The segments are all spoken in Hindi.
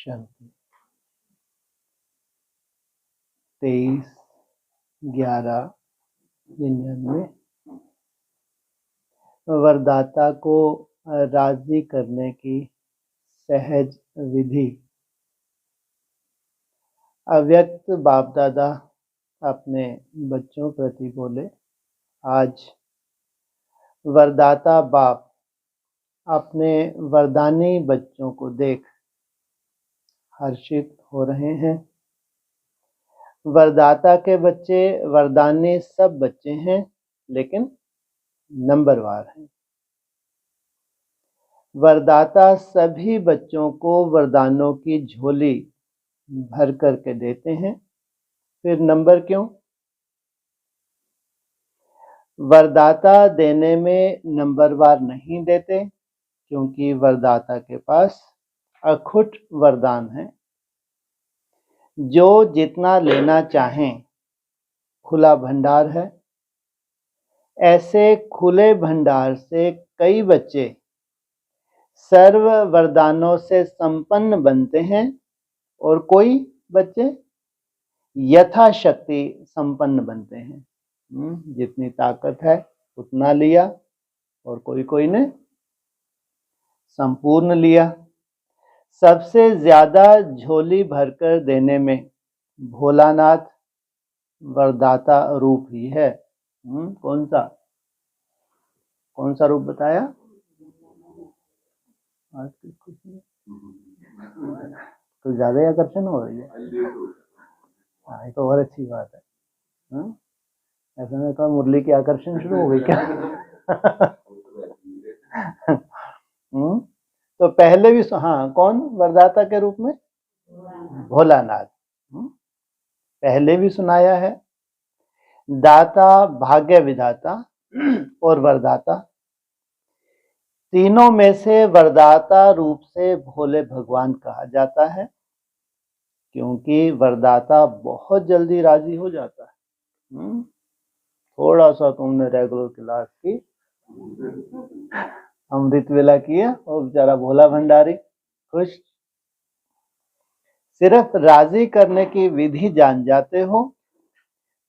शांति। 23/11/99। वरदाता को राजी करने की सहज विधि। अव्यक्त बाप दादा अपने बच्चों प्रति बोले, आज वरदाता बाप अपने वरदानी बच्चों को देख हर्षित हो रहे हैं। वरदाता के बच्चे वरदानी सब बच्चे हैं, लेकिन नंबरवार हैं। वरदाता सभी बच्चों को वरदानों की झोली भर करके देते हैं, फिर नंबर क्यों? वरदाता देने में नंबरवार नहीं देते, क्योंकि वरदाता के पास अखुट वरदान है। जो जितना लेना चाहें, खुला भंडार है। ऐसे खुले भंडार से कई बच्चे सर्व वरदानों से संपन्न बनते हैं और कोई बच्चे यथाशक्ति संपन्न बनते हैं। जितनी ताकत है उतना लिया और कोई ने संपूर्ण लिया। सबसे ज्यादा झोली भरकर देने में भोलानाथ वरदाता रूप ही है। कौन सा रूप बताया? आज कुछ ज्यादा आकर्षण हो रही है। हाँ, ये तो और अच्छी बात है। ऐसे में तो मुरली की आकर्षण शुरू हो गई क्या? तो पहले भी हाँ, कौन वरदाता के रूप में? भोलानाथ। पहले भी सुनाया है। दाता, भाग्य विधाता और वरदाता, तीनों में से वरदाता रूप से भोले भगवान कहा जाता है, क्योंकि वरदाता बहुत जल्दी राजी हो जाता है। थोड़ा सा तुमने रेगुलर क्लास की, अमृत वेला किया और बेचारा भोला भंडारी खुश। सिर्फ राजी करने की विधि जान जाते हो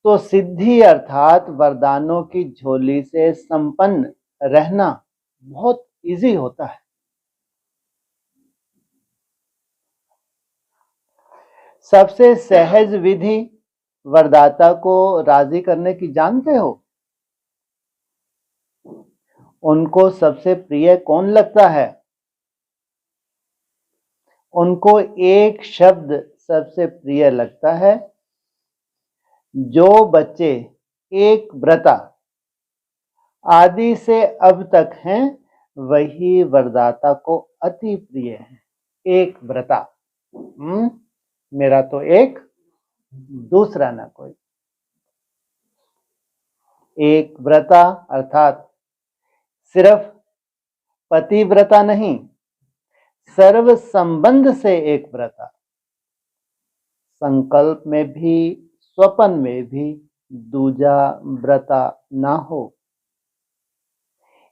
तो सिद्धि अर्थात वरदानों की झोली से संपन्न रहना बहुत इजी होता है। सबसे सहज विधि वरदाता को राजी करने की जानते हो? उनको सबसे प्रिय कौन लगता है? उनको एक शब्द सबसे प्रिय लगता है। जो बच्चे एक व्रता आदि से अब तक हैं, वही वरदाता को अति प्रिय है। एक व्रता, मेरा तो एक, दूसरा ना कोई। एक व्रता अर्थात सिर्फ पतिव्रता नहीं, सर्व संबंध से एक व्रता। संकल्प में भी स्वपन में भी दूजा व्रता ना हो।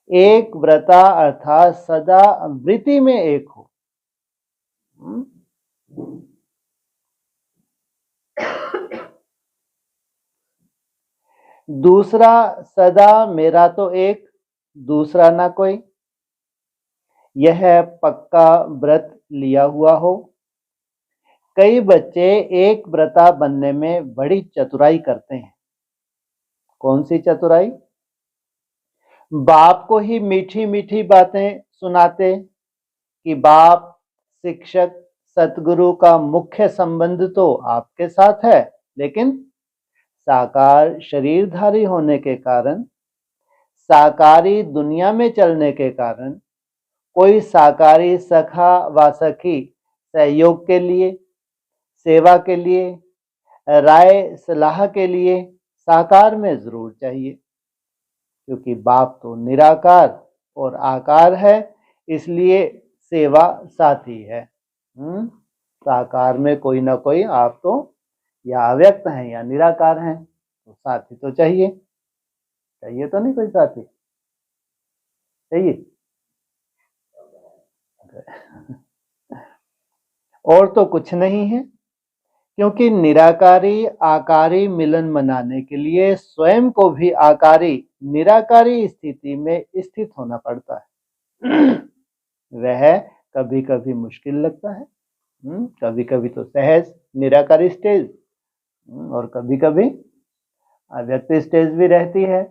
एक व्रता अर्थात सदा वृत्ति में एक हो। दूसरा सदा मेरा तो एक, दूसरा ना कोई। यह पक्का व्रत लिया हुआ हो। कई बच्चे एक व्रता बनने में बड़ी चतुराई करते हैं। कौन सी चतुराई? बाप को ही मीठी मीठी बातें सुनाते कि बाप, शिक्षक, सतगुरु का मुख्य संबंध तो आपके साथ है, लेकिन साकार शरीरधारी होने के कारण, साकारी दुनिया में चलने के कारण, कोई साकारी सखा व सखी सहयोग के लिए, सेवा के लिए, राय सलाह के लिए साकार में जरूर चाहिए, क्योंकि बाप तो निराकार और आकार है, इसलिए सेवा साथी है। साकार में कोई ना कोई आप तो या अव्यक्त हैं या निराकार हैं, तो साथी तो चाहिए। चाहिए तो नहीं कोई साथी? चाहिए। और तो कुछ नहीं है, क्योंकि निराकारी आकारी मिलन मनाने के लिए स्वयं को भी आकारी निराकारी स्थिति में स्थित होना पड़ता है। वह कभी कभी मुश्किल लगता है, कभी कभी तो सहज निराकारी स्टेज, और कभी कभी अव्यक्त स्टेज भी रहती है।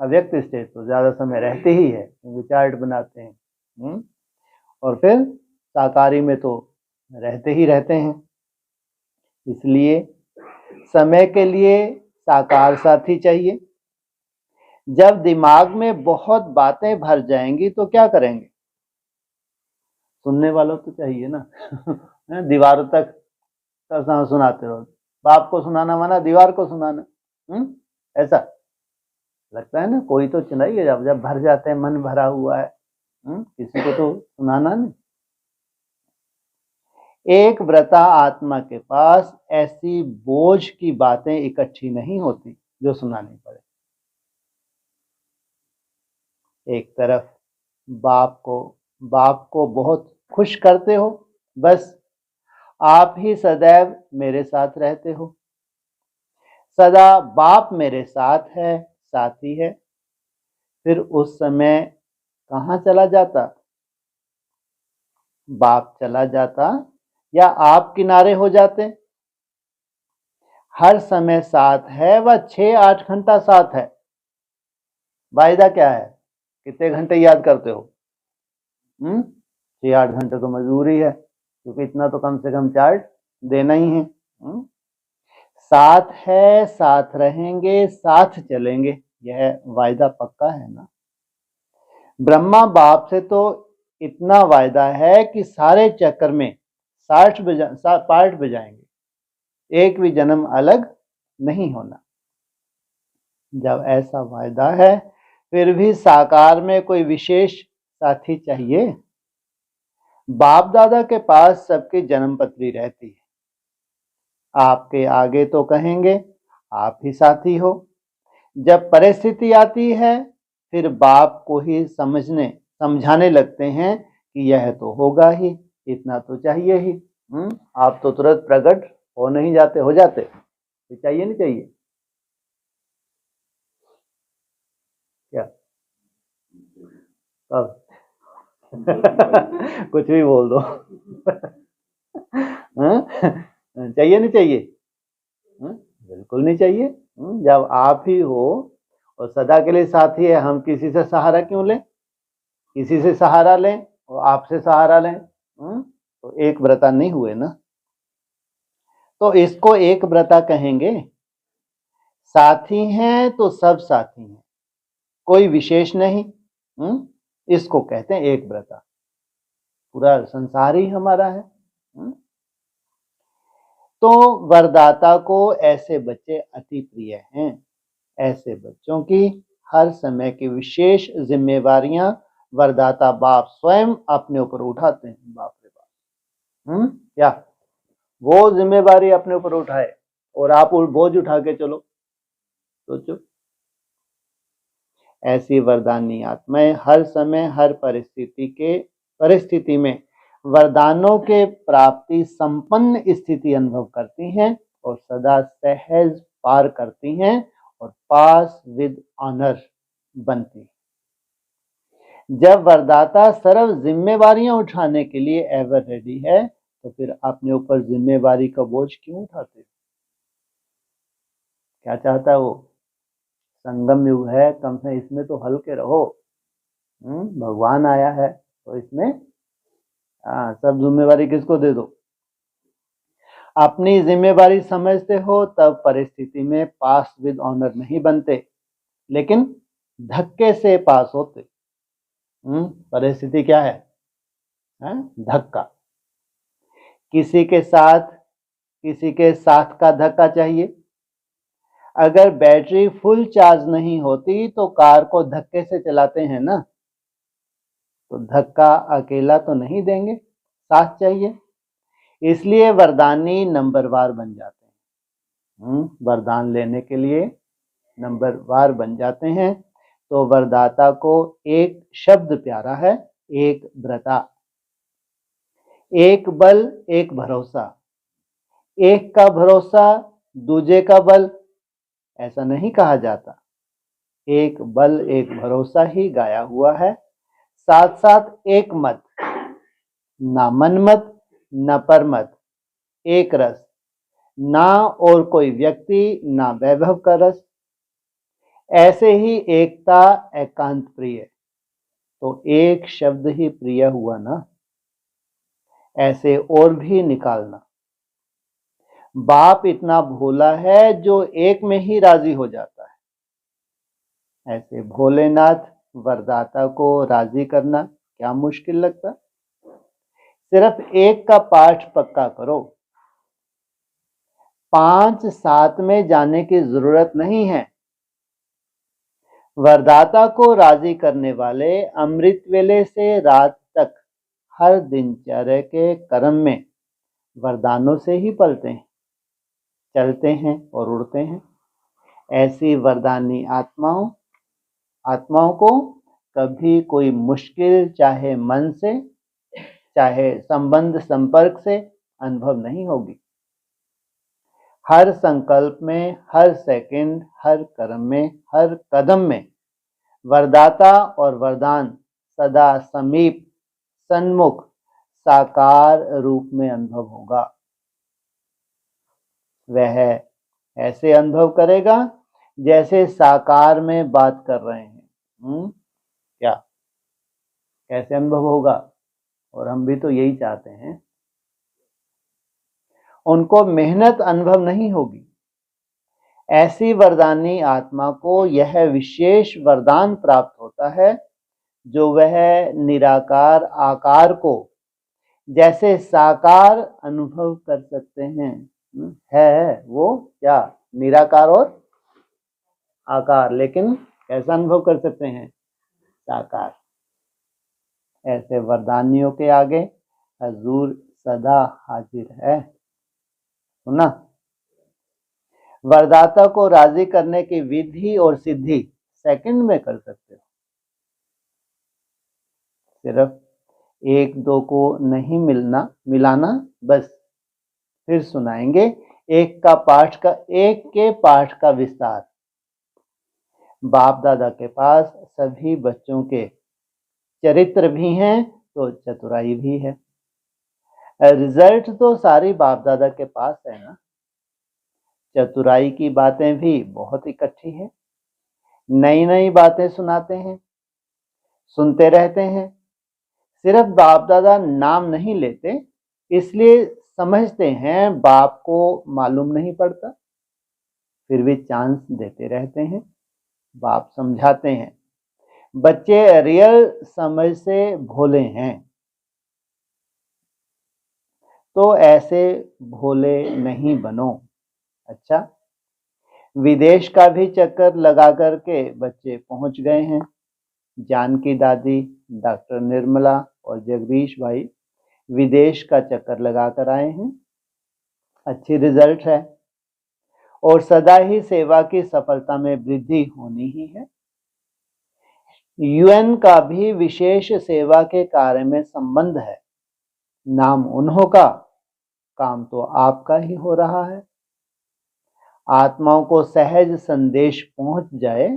अव्यक्त स्टेज तो ज्यादा समय रहती ही है, क्योंकि चार्ट बनाते हैं। और फिर साकारी में तो रहते ही रहते हैं। इसलिए समय के लिए साकार साथी चाहिए। जब दिमाग में बहुत बातें भर जाएंगी तो क्या करेंगे? सुनने वालों तो चाहिए ना। दीवारों तक सुनाते रहो। बाप को सुनाना माना दीवार को सुनाना। ऐसा लगता है ना, कोई तो चुनाइए। जब जब भर जाते हैं, मन भरा हुआ है, किसी को तो सुनाना नहीं। एक व्रता आत्मा के पास ऐसी बोझ की बातें इकट्ठी नहीं होती जो सुनानी पड़े। एक तरफ बाप को बहुत खुश करते हो, बस आप ही सदैव मेरे साथ रहते हो, सदा बाप मेरे साथ है, साथी है। फिर उस समय कहाँ चला जाता? बाप चला जाता या आप किनारे हो जाते? हर समय साथ है, वह 6-8 घंटा साथ है। वायदा क्या है? कितने घंटे याद करते हो? 6-8 घंटे तो मजबूरी है, क्योंकि इतना तो कम से कम चार्ट देना ही है। साथ है, साथ रहेंगे, साथ चलेंगे, यह वायदा पक्का है ना। ब्रह्मा बाप से तो इतना वायदा है कि सारे चक्कर में 60 पार्ट बजाएंगे, एक भी जन्म अलग नहीं होना। जब ऐसा वायदा है, फिर भी साकार में कोई विशेष साथी चाहिए। बाप दादा के पास सबकी जन्म पत्री रहती है। आपके आगे तो कहेंगे आप ही साथी हो। जब परिस्थिति आती है, फिर बाप को ही समझाने लगते हैं कि यह तो होगा ही, इतना तो चाहिए ही। आप तो तुरंत प्रकट हो नहीं जाते, हो जाते तो चाहिए नहीं चाहिए क्या? अब कुछ भी बोल दो। चाहिए नहीं चाहिए? बिल्कुल नहीं चाहिए। जब आप ही हो और सदा के लिए साथी है, हम किसी से सहारा क्यों लें? किसी से सहारा लें और आपसे सहारा लें, तो एक व्रता नहीं हुए ना। तो इसको एक व्रता कहेंगे। साथी हैं तो सब साथी हैं, कोई विशेष नहीं। इसको कहते हैं एक व्रता। पूरा संसार ही हमारा है। तो वरदाता को ऐसे बच्चे अति प्रिय हैं। ऐसे बच्चों की हर समय की विशेष जिम्मेवारियां वरदाता बाप स्वयं अपने ऊपर उठाते हैं। बाप रे बाप, क्या वो जिम्मेवारी अपने ऊपर उठाए और आप बोझ उठा के चलो? सोचो। ऐसी वरदानी आत्माएं हर समय हर परिस्थिति में वरदानों के प्राप्ति संपन्न स्थिति अनुभव करती हैं और सदा सहज पार करती हैं और पास विद ऑनर बनती। जब वरदाता सर्व जिम्मेवारियां उठाने के लिए एवर रेडी है, तो फिर अपने ऊपर जिम्मेवारी का बोझ क्यों उठाते? क्या चाहता है वो? संगम युग है, कम से इसमें तो हल्के रहो। भगवान आया है तो इसमें सब जिम्मेवारी किसको दे दो? अपनी जिम्मेवारी समझते हो तब परिस्थिति में पास विद ऑनर नहीं बनते, लेकिन धक्के से पास होते। परिस्थिति क्या है? धक्का। किसी के साथ का धक्का चाहिए। अगर बैटरी फुल चार्ज नहीं होती तो कार को धक्के से चलाते हैं ना, तो धक्का अकेला तो नहीं देंगे, साथ चाहिए। इसलिए वरदानी नंबरवार बन जाते हैं। वरदान लेने के लिए नंबरवार बन जाते हैं। तो वरदाता को एक शब्द प्यारा है, एक व्रता। एक बल एक भरोसा, एक का भरोसा दूजे का बल, ऐसा नहीं कहा जाता। एक बल एक भरोसा ही गाया हुआ है। साथ साथ एक मत, ना मनमत न परमत, एक रस, ना और कोई व्यक्ति ना वैभव का रस। ऐसे ही एकता एकांत प्रिय, तो एक शब्द ही प्रिय हुआ ना, ऐसे और भी निकालना। बाप इतना भोला है जो एक में ही राजी हो जाता है। ऐसे भोलेनाथ वरदाता को राजी करना क्या मुश्किल लगता। सिर्फ एक का पाठ पक्का करो, 5-7 में जाने की जरूरत नहीं है। वरदाता को राजी करने वाले अमृत वेले से रात तक हर दिनचर्या के कर्म में वरदानों से ही पलते हैं, चलते हैं और उड़ते हैं। ऐसी वरदानी आत्माओं को कभी कोई मुश्किल, चाहे मन से चाहे संबंध संपर्क से, अनुभव नहीं होगी। हर संकल्प में, हर सेकंड, हर कर्म में, हर कदम में वरदाता और वरदान सदा समीप, सन्मुख, साकार रूप में अनुभव होगा। वह ऐसे अनुभव करेगा जैसे साकार में बात कर रहे हैं। क्या कैसे अनुभव होगा? और हम भी तो यही चाहते हैं। उनको मेहनत अनुभव नहीं होगी। ऐसी वरदानी आत्मा को यह विशेष वरदान प्राप्त होता है जो वह निराकार आकार को जैसे साकार अनुभव कर सकते हैं। है वो क्या? निराकार और आकार, लेकिन कैसा अनुभव कर सकते हैं? साकार। ऐसे वरदानियों के आगे हजूर सदा हाजिर है। सुना? वरदाता को राजी करने की विधि और सिद्धि सेकंड में कर सकते हो। सिर्फ एक दो को नहीं मिलाना बस। फिर सुनाएंगे एक के पाठ का विस्तार। बाप दादा के पास सभी बच्चों के चरित्र भी हैं तो चतुराई भी है। रिजल्ट तो सारी बाप दादा के पास है ना। चतुराई की बातें भी बहुत इकट्ठी है। नई नई बातें सुनाते हैं, सुनते रहते हैं। सिर्फ बाप दादा नाम नहीं लेते, इसलिए समझते हैं बाप को मालूम नहीं पड़ता, फिर भी चांस देते रहते हैं। बाप समझाते हैं। बच्चे रियल समझ से भोले हैं, तो ऐसे भोले नहीं बनो। अच्छा, विदेश का भी चक्कर लगा करके बच्चे पहुंच गए हैं। जानकी दादी, डॉक्टर निर्मला और जगदीश भाई विदेश का चक्कर लगाकर आए हैं। अच्छी रिजल्ट है और सदा ही सेवा की सफलता में वृद्धि होनी ही है। यूएन का भी विशेष सेवा के कार्य में संबंध है। नाम उन्हों का, काम तो आपका ही हो रहा है। आत्माओं को सहज संदेश पहुंच जाए,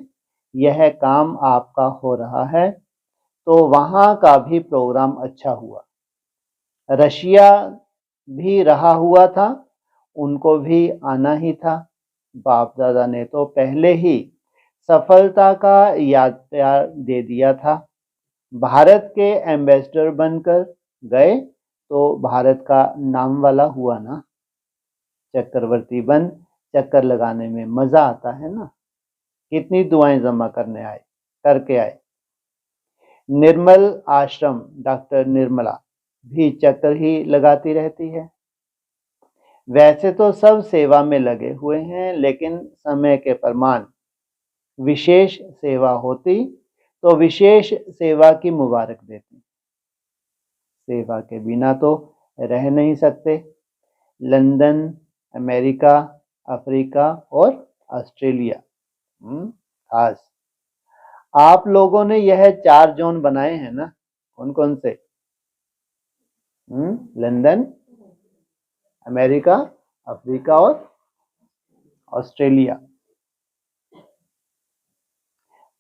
यह काम आपका हो रहा है, तो वहां का भी प्रोग्राम अच्छा हुआ। रशिया भी रहा हुआ था, उनको भी आना ही था। बाप दादा ने तो पहले ही सफलता का याद प्यार दे दिया था। भारत के एम्बेसडर बनकर गए तो भारत का नाम वाला हुआ ना। चक्रवर्ती बन चक्कर लगाने में मजा आता है ना। कितनी दुआएं जमा करके आए। निर्मल आश्रम डॉक्टर निर्मला भी चक्कर ही लगाती रहती है। वैसे तो सब सेवा में लगे हुए हैं, लेकिन समय के प्रमाण विशेष सेवा होती तो विशेष सेवा की मुबारक देती। सेवा के बिना तो रह नहीं सकते। लंदन, अमेरिका, अफ्रीका और ऑस्ट्रेलिया खास आप लोगों ने यह 4 जोन बनाए हैं ना। कौन कौन से? लंदन, अमेरिका, अफ्रीका और ऑस्ट्रेलिया।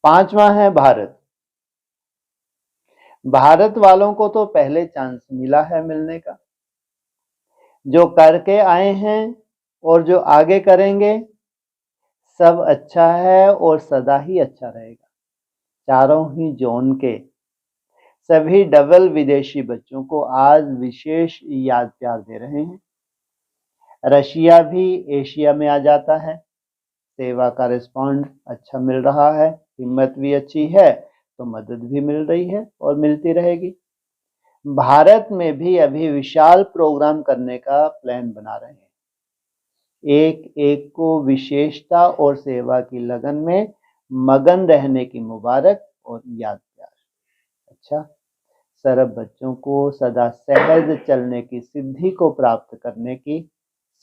5वां है भारत। भारत वालों को तो पहले चांस मिला है मिलने का। जो करके आए हैं और जो आगे करेंगे सब अच्छा है और सदा ही अच्छा रहेगा। चारों ही जोन के सभी डबल विदेशी बच्चों को आज विशेष याद प्यार दे रहे हैं। रशिया भी एशिया में आ जाता है। सेवा का रिस्पॉन्ड अच्छा मिल रहा है, हिम्मत भी अच्छी है, तो मदद भी मिल रही है और मिलती रहेगी। भारत में भी अभी विशाल प्रोग्राम करने का प्लान बना रहे हैं। एक एक को विशेषता और सेवा की लगन में मगन रहने की मुबारक और याद प्यार। अच्छा, सरब बच्चों को सदा सहज चलने की सिद्धि को प्राप्त करने की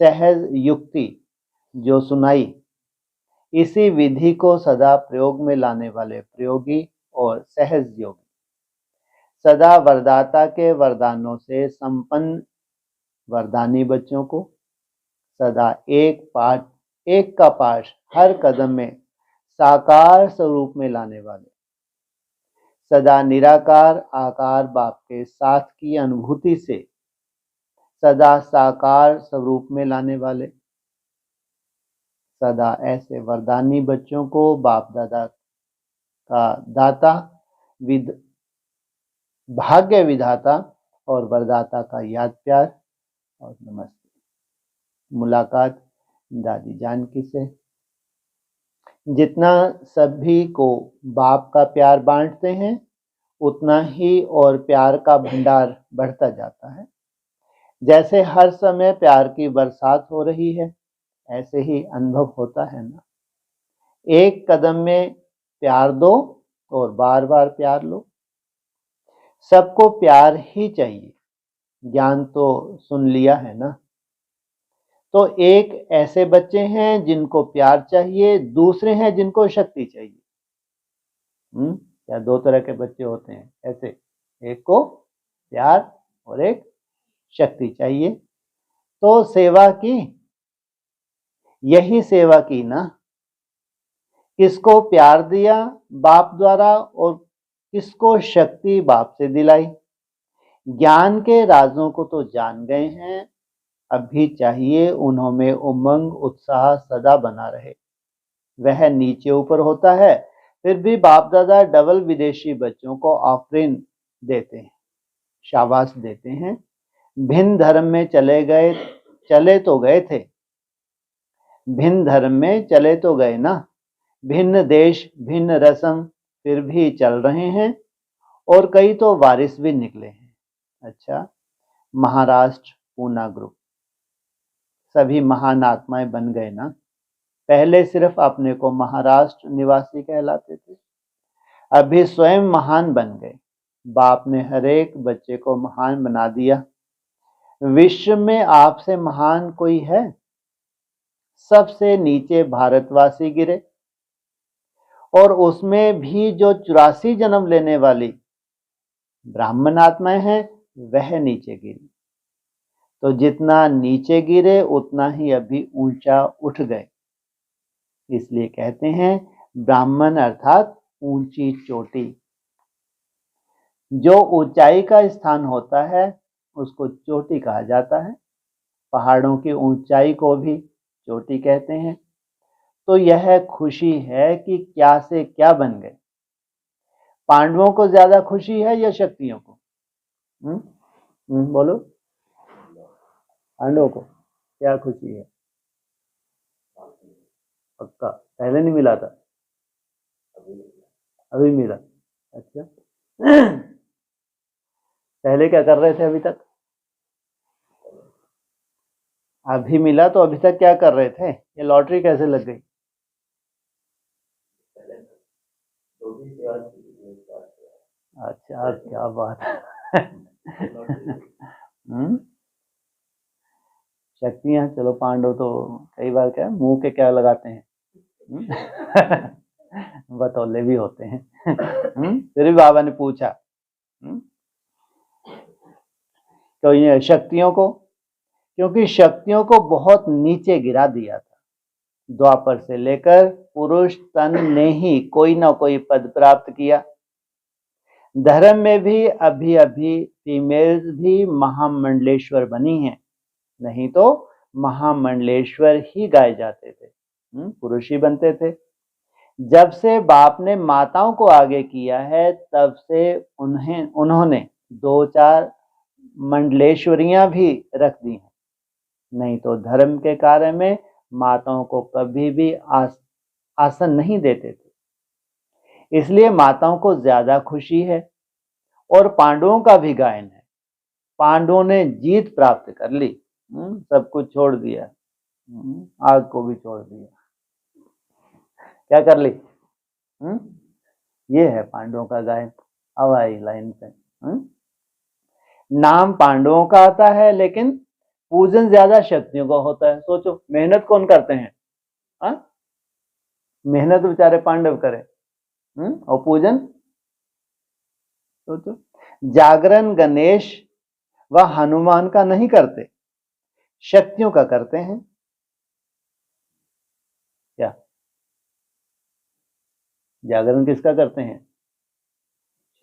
सहज युक्ति जो सुनाई, इसी विधि को सदा प्रयोग में लाने वाले प्रयोगी और सहज योगी, सदा वरदाता के वरदानों से संपन्न वरदानी बच्चों को सदा एक का पाठ हर कदम में साकार स्वरूप में लाने वाले, सदा निराकार आकार बाप के साथ की अनुभूति से सदा साकार स्वरूप में लाने वाले, सदा ऐसे वरदानी बच्चों को बाप दादा का दाता भाग्य विधाता और वरदाता का याद प्यार और नमस्ते। मुलाकात दादी जानकी से। जितना सभी को बाप का प्यार बांटते हैं उतना ही और प्यार का भंडार बढ़ता जाता है। जैसे हर समय प्यार की बरसात हो रही है ऐसे ही अनुभव होता है ना। एक कदम में प्यार दो और बार बार प्यार लो। सबको प्यार ही चाहिए, ज्ञान तो सुन लिया है ना। तो एक ऐसे बच्चे हैं जिनको प्यार चाहिए, दूसरे हैं जिनको शक्ति चाहिए। या दो तरह के बच्चे होते हैं ऐसे, एक को प्यार और एक शक्ति चाहिए। तो सेवा की, यही सेवा की ना। किसको प्यार दिया बाप द्वारा और किसको शक्ति बाप से दिलाई। ज्ञान के राजों को तो जान गए हैं, अभी चाहिए उन्होंने उमंग उत्साह सदा बना रहे। वह नीचे ऊपर होता है, फिर भी बाप दादा डबल विदेशी बच्चों को ऑफरिंग देते हैं, शाबाश देते हैं। भिन्न धर्म में चले तो गए थे, भिन्न धर्म में चले तो गए ना। भिन्न देश भिन्न रस्म फिर भी चल रहे हैं और कई तो वारिस भी निकले हैं। अच्छा, महाराष्ट्र पूना ग्रुप सभी महान आत्माएं बन गए ना। पहले सिर्फ अपने को महाराष्ट्र निवासी कहलाते थे, अभी स्वयं महान बन गए। बाप ने हर एक बच्चे को महान बना दिया। विश्व में आपसे महान कोई है? सबसे नीचे भारतवासी गिरे और उसमें भी जो 84 जन्म लेने वाली ब्राह्मण आत्माएं हैं वह नीचे गिरी। तो जितना नीचे गिरे उतना ही अभी ऊंचा उठ गए। इसलिए कहते हैं ब्राह्मण अर्थात ऊंची चोटी। जो ऊंचाई का स्थान होता है उसको चोटी कहा जाता है। पहाड़ों की ऊंचाई को भी चोटी कहते हैं। तो यह खुशी है कि क्या से क्या बन गए। पांडवों को ज्यादा खुशी है या शक्तियों को? बोलो, पांडवों को क्या खुशी है? पक्का पहले नहीं मिला था, अभी मिला। अच्छा, पहले क्या कर रहे थे अभी तक? अभी मिला तो अभी तक क्या कर रहे थे? ये लॉटरी कैसे लग गई? अच्छा, क्या बात है। शक्तियां, चलो पांडव तो कई बार क्या मुंह के क्या लगाते हैं, बतौले भी होते हैं। फिर भी बाबा ने पूछा, कोई शक्तियों को, क्योंकि शक्तियों को बहुत नीचे गिरा दिया था। द्वापर से लेकर पुरुष तन ने ही कोई ना कोई पद प्राप्त किया। धर्म में भी अभी अभी फीमेल्स भी महामंडलेश्वर बनी हैं, नहीं तो महामंडलेश्वर ही गाए जाते थे, पुरुष ही बनते थे। जब से बाप ने माताओं को आगे किया है तब से उन्होंने 2-4 मंडलेश्वरियां भी रख दी हैं, नहीं तो धर्म के कार्य में माताओं को कभी भी आसन नहीं देते थे। इसलिए माताओं को ज्यादा खुशी है। और पांडवों का भी गायन है। पांडवों ने जीत प्राप्त कर ली, सब कुछ छोड़ दिया, आग को भी छोड़ दिया, क्या कर ली? ये है पांडवों का गायन। अब आई लाइन पे। नाम पांडवों का आता है लेकिन पूजन ज्यादा शक्तियों का होता है। सोचो, मेहनत कौन करते हैं? मेहनत बेचारे पांडव करें, और पूजन सोचो, जागरण गणेश व हनुमान का नहीं करते, शक्तियों का करते हैं। क्या जागरण किसका करते हैं?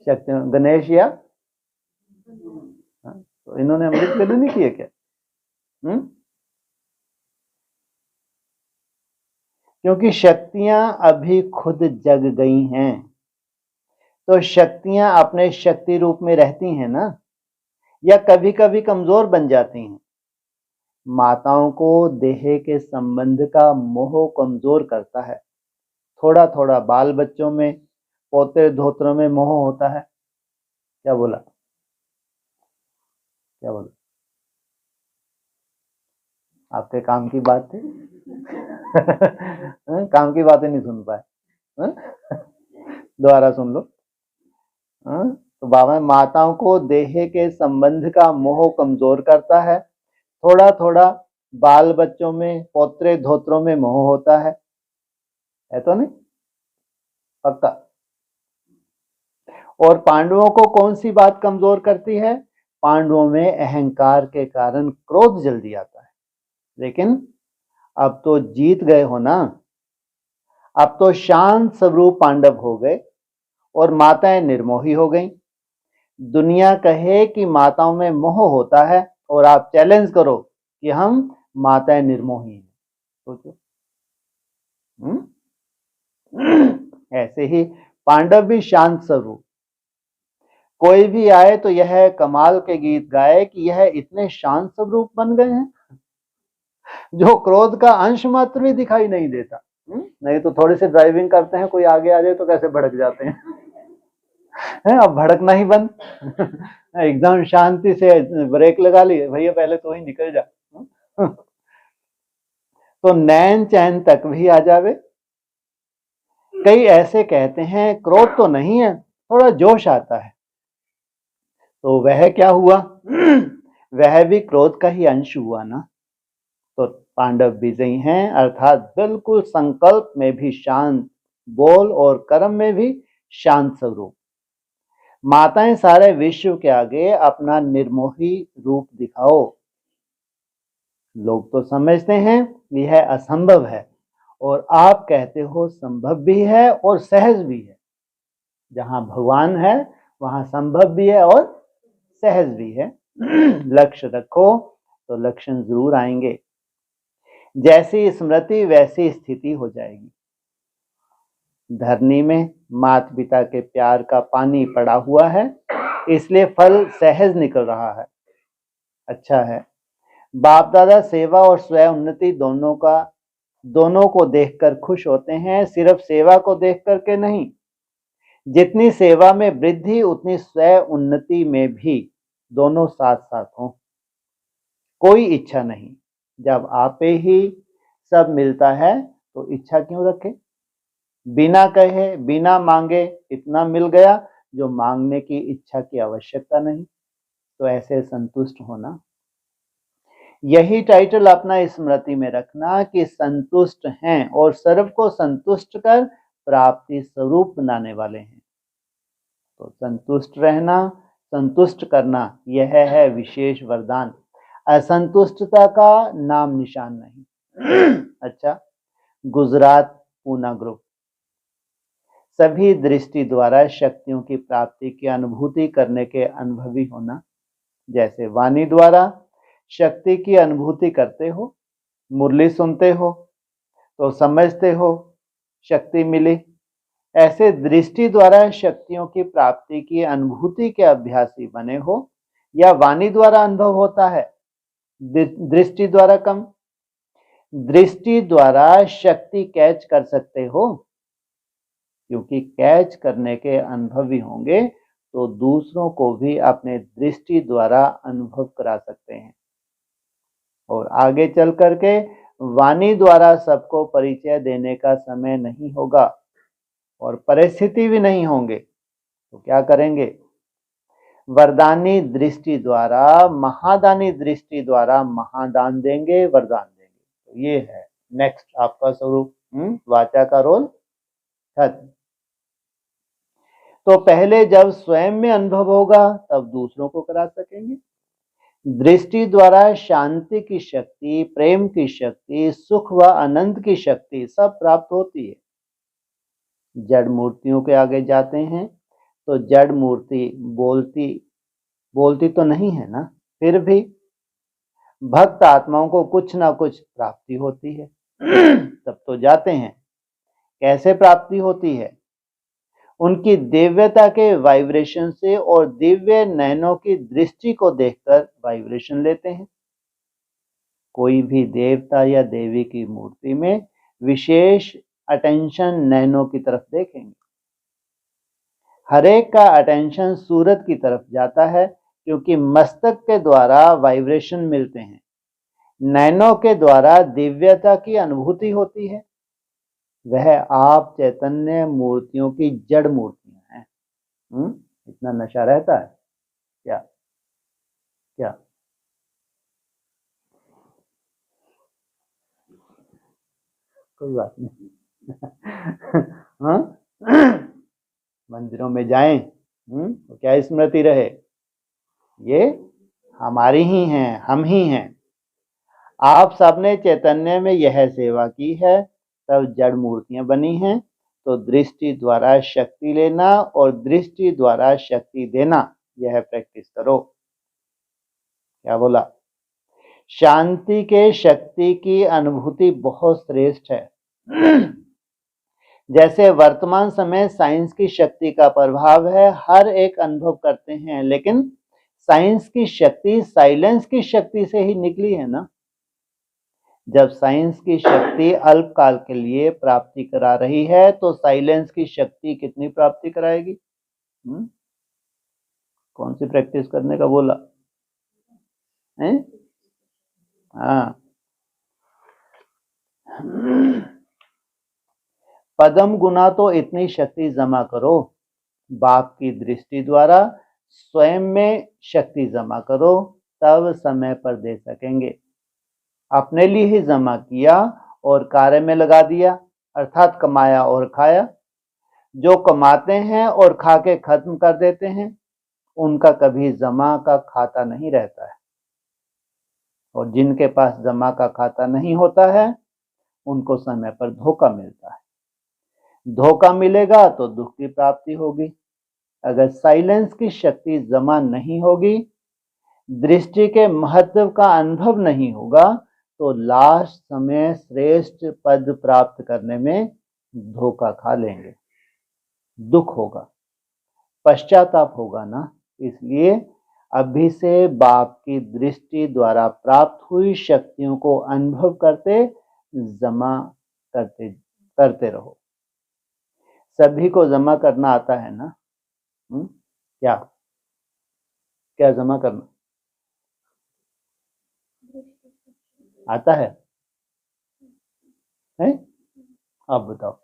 शक्तियों, गणेश या तो इन्होंने अमृत वेले नहीं किए क्या? क्योंकि शक्तियां अभी खुद जग गई हैं, तो शक्तियां अपने शक्ति रूप में रहती हैं ना, या कभी कभी कमजोर बन जाती हैं। माताओं को देह के संबंध का मोह कमजोर करता है। थोड़ा थोड़ा बाल बच्चों में, पोते धोत्रों में मोह होता है। क्या बोला? क्या बोला? आपके काम की बात थी। काम की बातें नहीं सुन पाए, दोबारा सुन लो। तो बाबा, माताओं को देह के संबंध का मोह कमजोर करता है। थोड़ा थोड़ा बाल बच्चों में, पोत्रे धोत्रों में मोह होता है तो नहीं? पक्का। और पांडवों को कौन सी बात कमजोर करती है? पांडवों में अहंकार के कारण क्रोध जल्दी आता है। लेकिन अब तो जीत गए हो ना, अब तो शांत स्वरूप पांडव हो गए और माताएं निर्मोही हो गई। दुनिया कहे कि माताओं में मोह होता है और आप चैलेंज करो कि हम माताएं निर्मोही हैं। सोचो, ऐसे ही पांडव भी शांत स्वरूप। कोई भी आए तो यह कमाल के गीत गाए कि यह इतने शांत स्वरूप बन गए हैं, जो क्रोध का अंश मात्र भी दिखाई नहीं देता। नहीं तो थोड़ी सी ड्राइविंग करते हैं, कोई आगे आ जाए तो कैसे भड़क जाते हैं। अब भड़कना ही बंद। एकदम शांति से ब्रेक लगा लिए, भैया पहले तो ही निकल जा। तो नैन चैन तक भी आ जावे। कई ऐसे कहते हैं क्रोध तो नहीं है, थोड़ा जोश आता है। तो वह क्या हुआ? वह भी क्रोध का ही अंश हुआ ना। तो पांडव विजयी हैं, अर्थात बिल्कुल संकल्प में भी शांत, बोल और कर्म में भी शांत स्वरूप। माताएं सारे विश्व के आगे अपना निर्मोही रूप दिखाओ। लोग तो समझते हैं यह असंभव है, और आप कहते हो संभव भी है और सहज भी है। जहां भगवान है वहां संभव भी है और सहज भी है। लक्ष्य रखो तो लक्षण जरूर आएंगे। जैसी स्मृति वैसी स्थिति हो जाएगी। धरनी में माता पिता के प्यार का पानी पड़ा हुआ है, इसलिए फल सहज निकल रहा है। अच्छा है। बाप दादा सेवा और स्वयं उन्नति दोनों को देखकर खुश होते हैं, सिर्फ सेवा को देख करके नहीं। जितनी सेवा में वृद्धि उतनी स्वयं उन्नति में भी दोनों साथ साथ हों। कोई इच्छा नहीं। जब आपे ही सब मिलता है तो इच्छा क्यों रखे? बिना कहे, बिना मांगे इतना मिल गया जो मांगने की इच्छा की आवश्यकता नहीं। तो ऐसे संतुष्ट होना। यही टाइटल अपना स्मृति में रखना कि संतुष्ट हैं और सर्व को संतुष्ट कर प्राप्ति स्वरूप बनाने वाले हैं। तो संतुष्ट रहना, संतुष्ट करना, यह है विशेष वरदान। असंतुष्टता का नाम निशान नहीं। अच्छा, गुजरात पूना ग्रुप। सभी दृष्टि द्वारा शक्तियों की प्राप्ति की अनुभूति करने के अनुभवी होना। जैसे वाणी द्वारा शक्ति की अनुभूति करते हो, मुरली सुनते हो तो समझते हो शक्ति मिली। ऐसे दृष्टि द्वारा शक्तियों की प्राप्ति की अनुभूति के अभ्यासी बने हो, या वाणी द्वारा अनुभव होता है, दृष्टि द्वारा कम। दृष्टि द्वारा शक्ति कैच कर सकते हो, क्योंकि कैच करने के अनुभवी होंगे तो दूसरों को भी अपने दृष्टि द्वारा अनुभव करा सकते हैं। और आगे चल करके वाणी द्वारा सबको परिचय देने का समय नहीं होगा और परिस्थिति भी नहीं होंगे, तो क्या करेंगे? वरदानी दृष्टि द्वारा, महादानी दृष्टि द्वारा महादान देंगे, वरदान देंगे। तो ये है नेक्स्ट आपका स्वरूप। वाचा का रोल खत्म। तो पहले जब स्वयं में अनुभव होगा तब दूसरों को करा सकेंगे। दृष्टि द्वारा शांति की शक्ति, प्रेम की शक्ति, सुख व आनंद की शक्ति सब प्राप्त होती है। जड़ मूर्तियों के आगे जाते हैं तो जड़ मूर्ति बोलती तो नहीं है ना, फिर भी भक्त आत्माओं को कुछ ना कुछ प्राप्ति होती है। तब तो जाते हैं। कैसे प्राप्ति होती है? उनकी दिव्यता के वाइब्रेशन से और दिव्य नयनों की दृष्टि को देखकर वाइब्रेशन लेते हैं। कोई भी देवता या देवी की मूर्ति में विशेष अटेंशन नयनों की तरफ देखेंगे। हरेक का अटेंशन सूरत की तरफ जाता है, क्योंकि मस्तक के द्वारा वाइब्रेशन मिलते हैं, नयनों के द्वारा दिव्यता की अनुभूति होती है। वह आप चैतन्य मूर्तियों की जड़ मूर्तियां हैं। इतना नशा रहता है क्या? क्या कोई बात नहीं। हाँ, मंदिरों में जाएं तो क्या स्मृति रहे, ये हमारी ही हैं, हम ही हैं। आप सबने चैतन्य में यह सेवा की है, तब जड़ मूर्तियां बनी हैं। तो दृष्टि द्वारा शक्ति लेना और दृष्टि द्वारा शक्ति देना, यह प्रैक्टिस करो। क्या बोला? शांति के शक्ति की अनुभूति बहुत श्रेष्ठ है। जैसे वर्तमान समय साइंस की शक्ति का प्रभाव है, हर एक अनुभव करते हैं, लेकिन साइंस की शक्ति साइलेंस की शक्ति से ही निकली है ना। जब साइंस की शक्ति अल्पकाल के लिए प्राप्ति करा रही है, तो साइलेंस की शक्ति कितनी प्राप्ति कराएगी? कौन सी प्रैक्टिस करने का बोला है? हाँ, पदम गुना तो इतनी शक्ति जमा करो, बाप की दृष्टि द्वारा स्वयं में शक्ति जमा करो, तब समय पर दे सकेंगे। अपने लिए ही जमा किया और कार्य में लगा दिया, अर्थात कमाया और खाया। जो कमाते हैं और खा के खत्म कर देते हैं, उनका कभी जमा का खाता नहीं रहता है। और जिनके पास जमा का खाता नहीं होता है, उनको समय पर धोखा मिलता है। धोखा मिलेगा तो दुख की प्राप्ति होगी। अगर साइलेंस की शक्ति जमा नहीं होगी, दृष्टि के महत्व का अनुभव नहीं होगा, तो लास्ट समय श्रेष्ठ पद प्राप्त करने में धोखा खा लेंगे, दुख होगा, पश्चाताप होगा ना। इसलिए अभी से बाप की दृष्टि द्वारा प्राप्त हुई शक्तियों को अनुभव करते, जमा करते रहो। सभी को जमा करना आता है ना? क्या क्या जमा करना आता है? आप बताओ।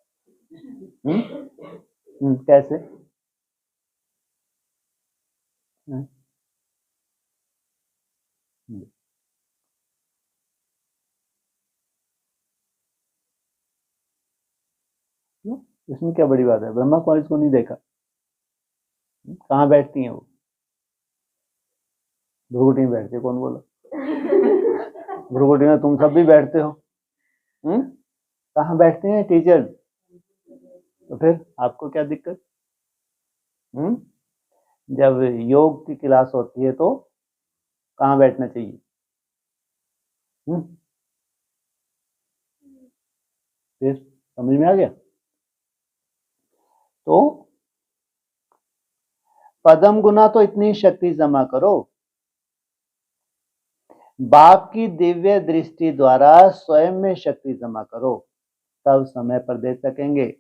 कैसे? इसमें क्या बड़ी बात है? ब्रह्मा कुमारी को नहीं देखा? कहाँ बैठती हैं वो? भ्रुकुटी में बैठते कौन बोला? भ्रुकुटी में तुम सब भी बैठते हो। कहाँ बैठते हैं टीचर? तो फिर आपको क्या दिक्कत? जब योग की क्लास होती है तो कहाँ बैठना चाहिए? फिर समझ में आ गया? तो पदम गुना तो इतनी शक्ति जमा करो, बाप की दिव्य दृष्टि द्वारा स्वयं में शक्ति जमा करो, तब समय पर दे सकेंगे।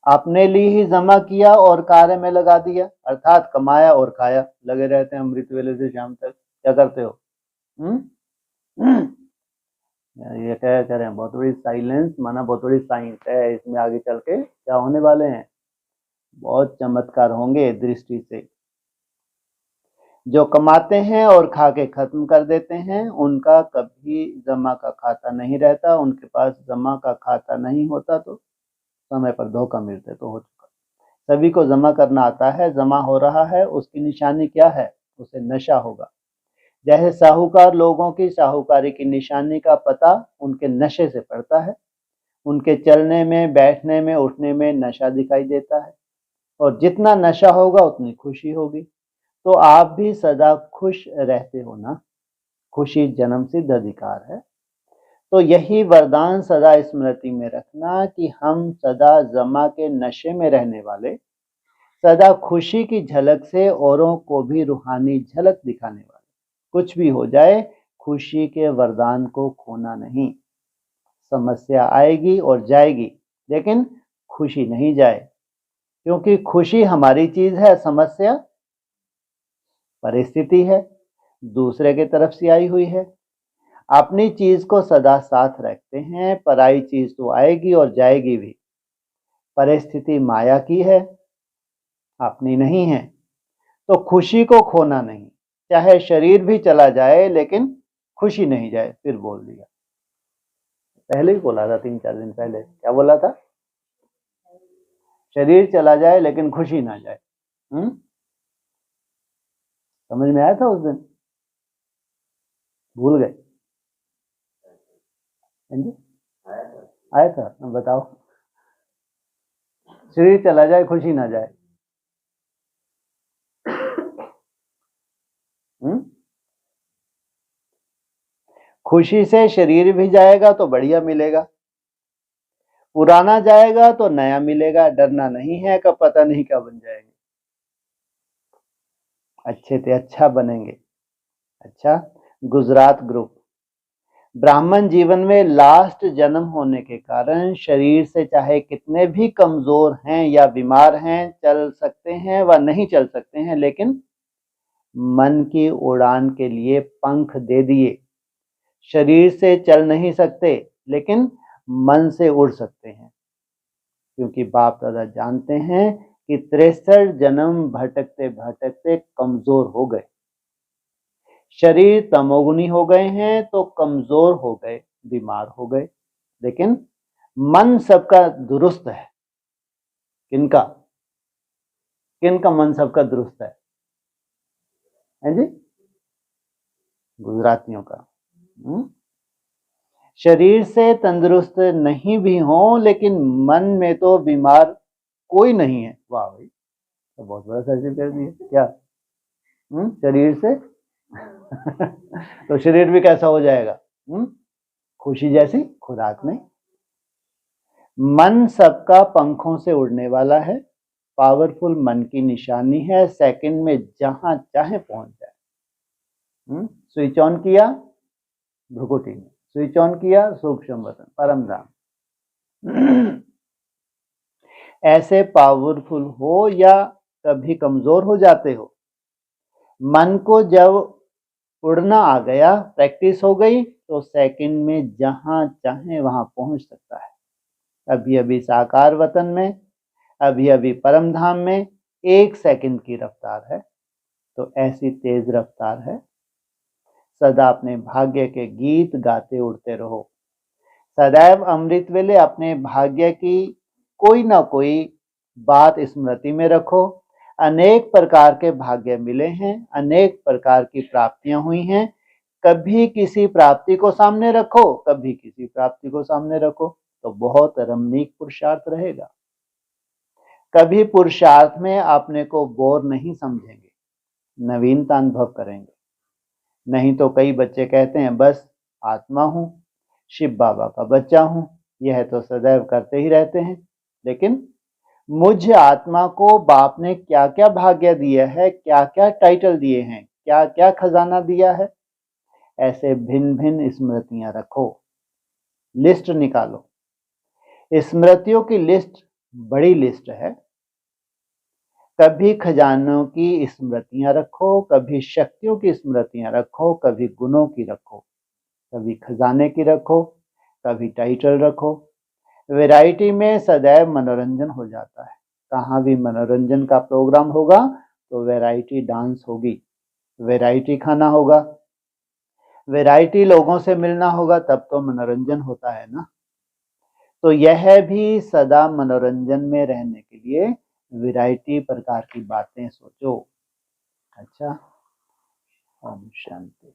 अपने लिए ही जमा किया और कार्य में लगा दिया, अर्थात कमाया और खाया, लगे रहते हैं अमृत वेले से शाम तक। क्या करते हो? ये क्या कह रहे हैं? बहुत बड़ी साइलेंस माना बहुत बड़ी साइंस है, इसमें आगे चल के क्या होने वाले हैं? बहुत चमत्कार होंगे दृष्टि से। जो कमाते हैं और खा के खत्म कर देते हैं, उनका कभी जमा का खाता नहीं रहता, उनके पास जमा का खाता नहीं होता, तो समय पर धोखा मिलते तो हो चुका। सभी को जमा करना आता है, जमा हो रहा है, उसकी निशानी क्या है? उसे नशा होगा। जैसे साहूकार लोगों की साहूकारी की निशानी का पता उनके नशे से पड़ता है, उनके चलने में, बैठने में, उठने में नशा दिखाई देता है, और जितना नशा होगा उतनी खुशी होगी। तो आप भी सदा खुश रहते हो ना? खुशी जन्म सिद्ध अधिकार है। तो यही वरदान सदा स्मृति में रखना कि हम सदा जमा के नशे में रहने वाले, सदा खुशी की झलक से औरों को भी रूहानी झलक दिखाने वाले। कुछ भी हो जाए, खुशी के वरदान को खोना नहीं। समस्या आएगी और जाएगी, लेकिन खुशी नहीं जाए, क्योंकि खुशी हमारी चीज है, समस्या परिस्थिति है, दूसरे की तरफ से आई हुई है। अपनी चीज को सदा साथ रखते हैं, पराई चीज तो आएगी और जाएगी भी। परिस्थिति माया की है, अपनी नहीं है। तो खुशी को खोना नहीं, चाहे शरीर भी चला जाए लेकिन खुशी नहीं जाए। फिर बोल दिया, पहले ही बोला था 3-4 दिन पहले। क्या बोला था? शरीर चला जाए लेकिन खुशी ना जाए। समझ में आया था उस दिन? भूल गए? आया था? बताओ। शरीर चला जाए खुशी ना जाए। खुशी से शरीर भी जाएगा तो बढ़िया मिलेगा, पुराना जाएगा तो नया मिलेगा। डरना नहीं है कि पता नहीं क्या बन जाएंगे, अच्छे से अच्छा बनेंगे। अच्छा, गुजरात ग्रुप ब्राह्मण जीवन में लास्ट जन्म होने के कारण शरीर से चाहे कितने भी कमजोर हैं या बीमार हैं, चल सकते हैं व नहीं चल सकते हैं, लेकिन मन की उड़ान के लिए पंख दे दिए। शरीर से चल नहीं सकते, लेकिन मन से उड़ सकते हैं, क्योंकि बाप दादा जानते हैं कि 63 जन्म भटकते भटकते कमजोर हो गए। शरीर तमोगुनी हो गए हैं तो कमजोर हो गए, बीमार हो गए, लेकिन मन सबका दुरुस्त है। किनका? किनका मन सबका दुरुस्त है जी? गुजरातियों का। शरीर से तंदुरुस्त नहीं भी हो, लेकिन मन में तो बीमार कोई नहीं है। वाह भाई, तो बहुत बड़ा सर्टिफिकेट दिया क्या? शरीर से तो शरीर भी कैसा हो जाएगा? खुशी जैसी खुराक नहीं। मन सबका पंखों से उड़ने वाला है, पावरफुल मन की निशानी है, सेकंड में जहां चाहे पहुंच जाए। स्विच ऑन किया भ्रुकुटी में, स्विच ऑन किया सूक्ष्म वतन परम धाम। ऐसे पावरफुल हो या कभी कमजोर हो जाते हो, मन को जब उड़ना आ गया, प्रैक्टिस हो गई, तो सेकंड में जहां चाहे वहां पहुंच सकता है। अभी अभी साकार वतन में, अभी अभी परम धाम में 1 सेकंड की रफ्तार है, तो ऐसी तेज रफ्तार है। सदा अपने भाग्य के गीत गाते उड़ते रहो। सदैव अमृत वेले अपने भाग्य की कोई ना कोई बात स्मृति में रखो। अनेक प्रकार के भाग्य मिले हैं, अनेक प्रकार की प्राप्तियां हुई हैं। कभी किसी प्राप्ति को सामने रखो, कभी किसी प्राप्ति को सामने रखो, तो बहुत रमणीक पुरुषार्थ रहेगा। कभी पुरुषार्थ में अपने को बोर नहीं समझेंगे, नवीनता अनुभव करेंगे। नहीं तो कई बच्चे कहते हैं बस आत्मा हूं, शिव बाबा का बच्चा हूं, यह तो सदैव करते ही रहते हैं। लेकिन मुझ आत्मा को बाप ने क्या क्या भाग्य दिया है, क्या क्या टाइटल दिए हैं, क्या क्या खजाना दिया है, ऐसे भिन्न भिन्न स्मृतियां रखो, लिस्ट निकालो। स्मृतियों की लिस्ट बड़ी लिस्ट है। कभी खजानों की स्मृतियां रखो, कभी शक्तियों की स्मृतियां रखो, कभी गुणों की रखो, कभी खजाने की रखो, कभी टाइटल रखो। वैरायटी में सदैव मनोरंजन हो जाता है। कहाँ भी मनोरंजन का प्रोग्राम होगा तो वैरायटी डांस होगी, वैरायटी खाना होगा, वैरायटी लोगों से मिलना होगा, तब तो मनोरंजन होता है ना। तो यह भी सदा मनोरंजन में रहने के लिए वैरायटी प्रकार की बातें सोचो। अच्छा, ओम शांति।